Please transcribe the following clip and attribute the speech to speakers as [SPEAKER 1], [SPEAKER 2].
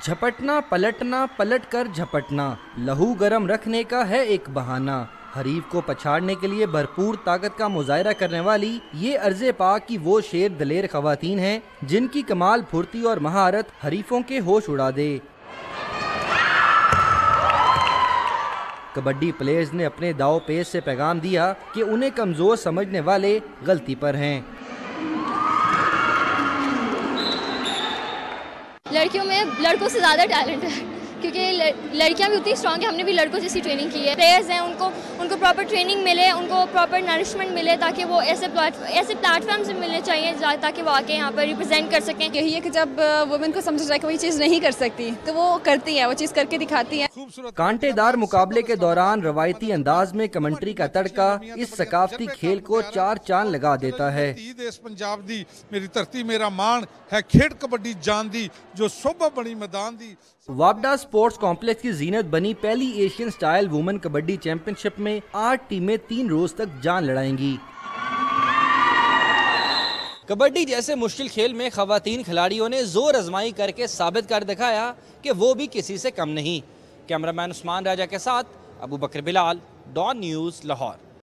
[SPEAKER 1] झपटना पलटना पलट कर झपटना, लहू गरम रखने का है एक बहाना। हरीफ को पछाड़ने के लिए भरपूर ताकत का मुजाहरा करने वाली ये अर्ज़े पाक की वो शेर दलेर खवातीन हैं जिनकी कमाल फुर्ती और महारत हरीफों के होश उड़ा दे। कबड्डी प्लेयर्स ने अपने दाव पेश से पैगाम दिया कि उन्हें कमज़ोर समझने वाले गलती पर हैं।
[SPEAKER 2] लड़कियों में लड़कों से ज़्यादा टैलेंट है क्योंकि लड़कियां भी उतनी स्ट्रॉन्ग है। हमने भी लड़कों जैसी ट्रेनिंग की है। प्लेयर्स हैं उनको प्रॉपर ट्रेनिंग मिले, उनको प्रॉपर नरिशमेंट मिले ताकि वो ऐसे प्लेटफॉर्म्स मिलने चाहिए ताकि वो आके यहाँ पर रिप्रेजेंट कर सकें।
[SPEAKER 3] यही है कि जब वुमेन को समझा जाए कि वो ये चीज़ नहीं कर सकती तो वो करती है, वो चीज़ करके दिखाती है।
[SPEAKER 1] कांटेदार मुकाबले के दौरान रवायती अंदाज में कमेंट्री का तड़का इस सकाफती खेल को चार चांद लगा देता है।
[SPEAKER 4] पंजाब दी मेरी धरती मेरा मान है, खेड कबड्डी जान दी जो शोभा बनी मैदान दी।
[SPEAKER 1] वापडा स्पोर्ट्स कॉम्प्लेक्स की जीनत बनी पहली Asian style women kabaddi championship में 8 टीमें 3 रोज तक जान लड़ाएंगी। कबड्डी जैसे मुश्किल खेल में खवातीन खिलाड़ियों ने जोर आजमाई करके साबित कर दिखाया कि वो भी किसी से कम नहीं। कैमरामैन उस्मान राजा के साथ अबू बकर बिलाल, डॉन न्यूज़, लाहौर।